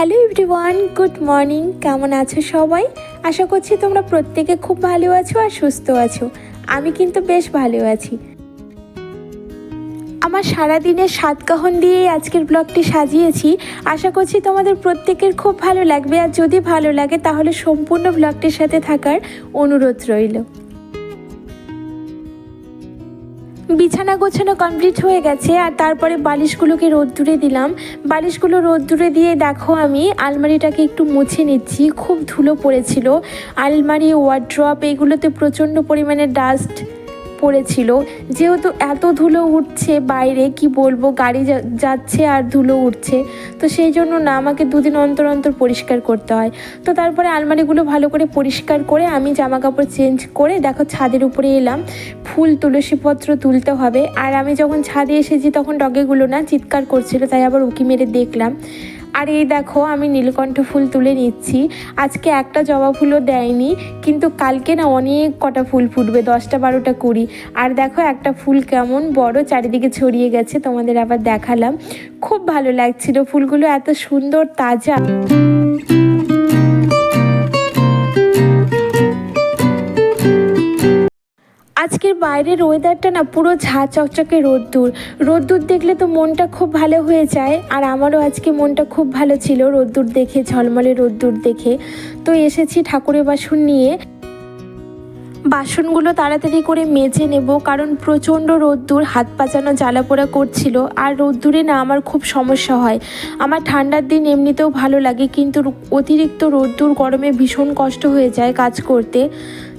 Hello everyone, good morning. কেমন আছো সবাই? আশা করছি তোমরা প্রত্যেকে খুব ভালো আছো আর সুস্থ আছো। আমি কিন্তু বেশ ভালো আছি। আমার সারাদিনের সাতকাহন দিয়ে আজকের ব্লগটি সাজিয়েছি। আশা করছি তোমাদের প্রত্যেকের খুব ভালো লাগবে, আর যদি ভালো লাগে তাহলে সম্পূর্ণ ব্লগটির সাথে থাকার অনুরোধ রইল। বিছানা গোছানো কমপ্লিট হয়ে গেছে, আর তারপরে বালিশগুলোকে রোদ্দুরে দিলাম। বালিশগুলো রোদ্দুরে দিয়ে দেখো আমি আলমারিটাকে একটু মুছে নিচ্ছি। খুব ধুলো পড়েছিল, আলমারি, ওয়ার্ড্রপ এগুলোতে প্রচণ্ড পরিমাণে ডাস্ট পড়েছিল। যেহেতু এত ধুলো উঠছে বাইরে, কি বলবো, গাড়ি যাচ্ছে আর ধুলো উঠছে, তো সেই জন্য না আমাকে দুদিন অন্তর অন্তর পরিষ্কার করতে হয়। তো তারপরে আলমারিগুলো ভালো করে পরিষ্কার করে আমি জামা কাপড় চেঞ্জ করে দেখো ছাদের উপরে এলাম। ফুল তুলসীপত্র তুলতে হবে। আর আমি যখন ছাদে এসেছি তখন ডগেগুলো না চিৎকার করছিল, তাই আবার উঁকি মেরে দেখলাম। আর এই দেখো আমি নীলকণ্ঠ ফুল তুলে নিচ্ছি। আজকে একটা জবা ফুলও দেয়নি, কিন্তু কালকে না অনেক কটা ফুল ফুটবে, 10টা 12টা 20। আর দেখো একটা ফুল কেমন বড় চারিদিকে ছড়িয়ে গেছে, তোমাদের আবার দেখালাম। খুব ভালো লাগছিল, ফুলগুলো এত সুন্দর তাজা। আজকের বাইরের ওয়েদারটা না পুরো ঝাঁ চকচকে রোদ্দুর। রোদ্দুর দেখলে তো মনটা খুব ভালো হয়ে যায়, আর আমারও আজকে মনটা খুব ভালো ছিল রোদ্দুর দেখে, ঝলমলে রোদ্দুর দেখে। তো এসেছি ঠাকুরের বাসন নিয়ে। বাসনগুলো তাড়াতাড়ি করে মেজে নেব, কারণ প্রচণ্ড রোদ্দুর, হাত পা যেন জ্বালা পোড়া করছিল। আর রোদ্দুরে না আমার খুব সমস্যা হয়। আমার ঠান্ডার দিন এমনিতেও ভালো লাগে, কিন্তু অতিরিক্ত রোদ্দুর গরমে ভীষণ কষ্ট হয়ে যায় কাজ করতে।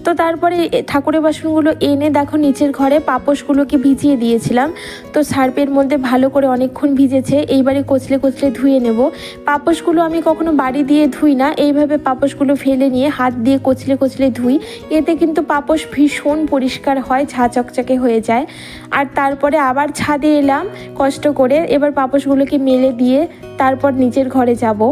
তো তারপরে ঠাকুরের বাসনগুলো এনে দেখো নিচের ঘরে পাপোশগুলোকে ভিজিয়ে দিয়েছিলাম। তো সার্ফের মধ্যে ভালো করে অনেকক্ষণ ভিজেছে, এইবারে কচলে কচলে ধুয়ে নেব। পাপোশগুলো আমি কখনো বাড়ি দিয়ে ধুই না, এইভাবে পাপোশগুলো ফেলে নিয়ে হাত দিয়ে কচলে কচলে ধুই। এতে কিন্তু পাপোশ ভীষণ পরিষ্কার হয়, ঝাঁ চকচকে হয়ে যায়। আর তারপরে আবার ছাদে এলাম কষ্ট করে, এবার পাপোশগুলোকে মেলে দিয়ে তারপর নিচের ঘরে যাব।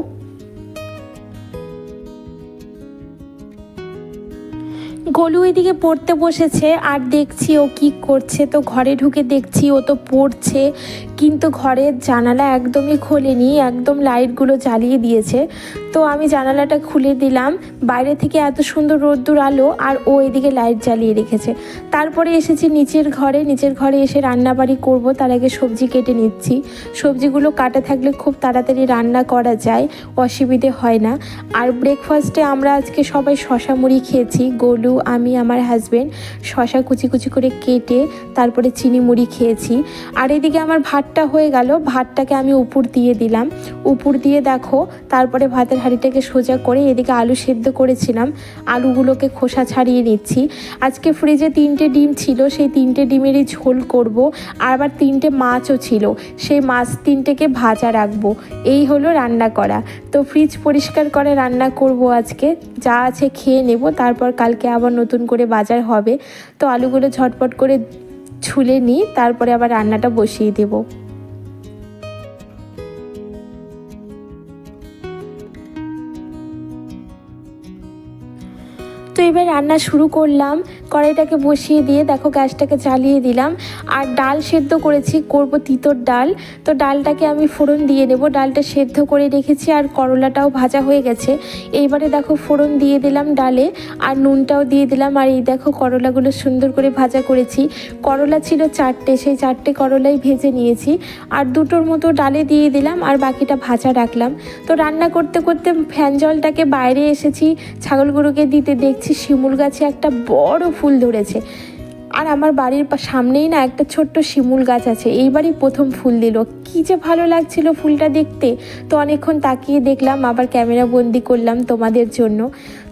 গোলু এদিকে পড়তে বসেছে, আর দেখছি ও কি করছে। তো ঘরে ঢুকে দেখছি ও তো পড়ছে, কিন্তু ঘরের জানালা একদমই খোলেনি, একদম লাইটগুলো জ্বালিয়ে দিয়েছে। তো আমি জানালাটা খুলে দিলাম, বাইরে থেকে এত সুন্দর রোদ্দুর আলো, আর ও এদিকে লাইট জ্বালিয়ে রেখেছে। তারপরে এসেছি নিচের ঘরে এসে রান্নাবাড়ি করব। তার আগে সবজি কেটে নিচ্ছি। সবজিগুলো কাটা থাকলে খুব তাড়াতাড়ি রান্না করা যায়, অসুবিধে হয় না। আর ব্রেকফাস্টে আমরা আজকে সবাই শশা মুড়ি খেয়েছি, গোলু, আমি, আমার হাজব্যান্ড। শশা কুচি কুচি করে কেটে তারপরে চিনি মুড়ি খেয়েছি। আর এদিকে আমার ভাতটা হয়ে গেল, ভাতটাকে আমি উপর দিয়ে দিলাম। উপর দিয়ে দেখো তারপরে ভাতের হাঁড়িটাকে সোজা করে এদিকে আলু সেদ্ধ করেছিলাম, আলুগুলোকে খোসা ছাড়িয়ে নিচ্ছি। আজকে ফ্রিজে 3টে ডিম ছিল, সেই 3টে ডিমেরই ঝোল করব। আর আবার 3টে মাছও ছিল, সেই মাছ 3টেকে ভাজা রাখবো। এই হলো রান্না করা। তো ফ্রিজ পরিষ্কার করে রান্না করব আজকে, যা আছে খেয়ে নেব, তারপর কালকে আবার নতুন করে বাজার হবে। তো আলুগুলো ঝটপট করে ছুলে নিই, তারপরে আবার রান্নাটা বসিয়ে দেব। তো এবার রান্না শুরু করলাম। কড়াইটাকে বসিয়ে দিয়ে দেখো গ্যাসটাকে জ্বালিয়ে দিলাম। আর ডাল সেদ্ধ করেছি, করব তিতর ডাল। তো ডালটাকে আমি ফোড়ন দিয়ে নেব। ডালটা সেদ্ধ করে রেখেছি, আর করলাটাও ভাজা হয়ে গেছে। এইবারে দেখো ফোড়ন দিয়ে দিলাম ডালে, আর নুনটাও দিয়ে দিলাম। আর এই দেখো করলাগুলো সুন্দর করে ভাজা করেছি। করলা ছিল 4টে, সেই 4টে করলাই ভেজে নিয়েছি। আর 2টোর মতো ডালে দিয়ে দিলাম, আর বাকিটা ভাজা রাখলাম। তো রান্না করতে করতে ফ্যান জলটাকে বাইরে এসেছি ছাগলগুলোকে দিতে, দেখছি শিমুল গাছে একটা বড় ফুল ধরেছে। আর আমার বাড়ির সামনেই না একটা ছোট্ট শিমুল গাছ আছে, এইবারই প্রথম ফুল দিল। কী যে ভালো লাগছিল ফুলটা দেখতে। তো অনেকক্ষণ তাকিয়ে দেখলাম, আবার ক্যামেরা বন্দি করলাম তোমাদের জন্য।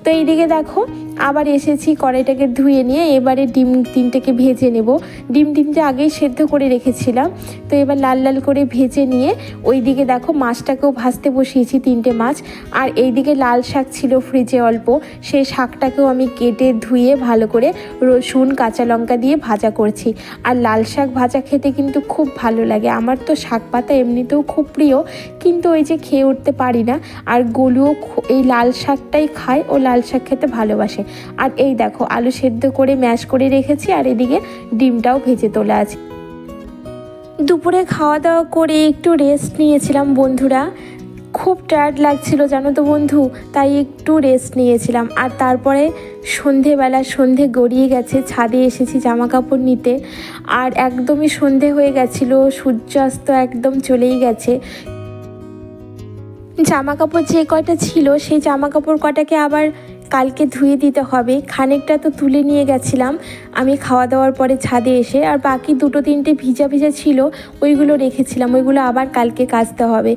তো এইদিকে দেখো আবার এসেছি কড়াইটাকে ধুয়ে নিয়ে, এবারে ডিম 3টেকে ভেজে নেব। ডিম 3টে আগেই সেদ্ধ করে রেখেছিলাম। তো এবার লাল লাল করে ভেজে নিয়ে ওইদিকে দেখো মাছটাকেও ভাজতে বসিয়েছি, 3টে মাছ। আর এইদিকে লাল শাক ছিল ফ্রিজে অল্প, সেই শাকটাকেও আমি কেটে ধুয়ে ভালো করে রসুন কাঁচা লঙ্কা দিয়ে ভাজা করছি। আর লাল শাক ভাজা খেতে কিন্তু খুব ভালো লাগে। আমার তো শাক পাতা এমনিতেও খুব প্রিয়, কিন্তু ওই যে খেয়ে উঠতে পারি না। আর গোলুও এই লাল শাকটাই খায়, ও লাল শাক খেতে ভালোবাসে। আর এই দেখো আলু সেদ্ধ করে ম্যাশ করে রেখেছি, আর এদিকে ডিমটাও ভেজে তোলা আছে। দুপুরে খাওয়া দাওয়া করে একটু রেস্ট নিয়েছিলাম বন্ধুরা। খুব টায়ার্ড লাগছিল জানো তো বন্ধু, তাই একটু রেস্ট নিয়েছিলাম। আর তারপরে সন্ধে গড়িয়ে গেছে, ছাদে এসেছি জামা কাপড় নিতে। আর একদমই সন্ধে হয়ে গেছিলো, সূর্যাস্ত একদম চলেই গেছে। জামা কাপড় যে কয়টা ছিল সেই জামা কাপড় কটাকে আবার কালকে ধুয়ে দিতে হবে। খানিকটা তো তুলে নিয়ে গেছিলাম আমি খাওয়া দাওয়ার পরে ছাদে এসে, আর বাকি দুটো তিনটে ভিজা ভিজা ছিল ওইগুলো রেখেছিলাম, ওইগুলো আবার কালকে কাচতে হবে।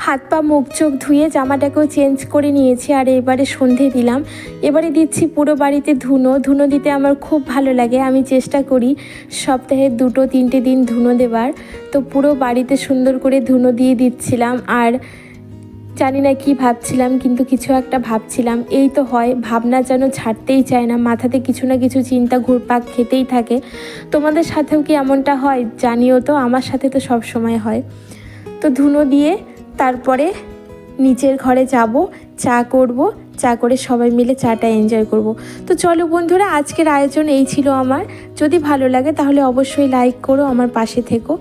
হাত পা মুখ চোখ ধুয়ে জামাটাকেও চেঞ্জ করে নিয়েছি। আর এবারে সন্ধে দিলাম, এবারে দিচ্ছি পুরো বাড়িতে ধুনো দিতে আমার খুব ভালো লাগে। আমি চেষ্টা করি সপ্তাহে 2-3 দিন ধুনো দেবার। তো পুরো বাড়িতে সুন্দর করে ধুনো দিয়ে দিচ্ছিলাম। আর জানি না কি ভাবছিলাম, কিন্তু কিছু একটা ভাবছিলাম। এই তো হয়, ভাবনা যেন ছাড়তেই চায় না, মাথাতে কিছু না কিছু চিন্তা ঘুরপাক খেতেই থাকে। তোমাদের সাথেও কি এমনটা হয় জানিও তো, আমার সাথে তো সব সময় হয়। তো ধুনো দিয়ে তারপরে নিচের ঘরে যাব, চা করব, চা করে সবাই মিলে চাটা এনজয় করব। তো চলো বন্ধুরা, আজকের আয়োজন এই ছিল আমার। যদি ভালো লাগে তাহলে অবশ্যই লাইক করো, আমার পাশে থেকো।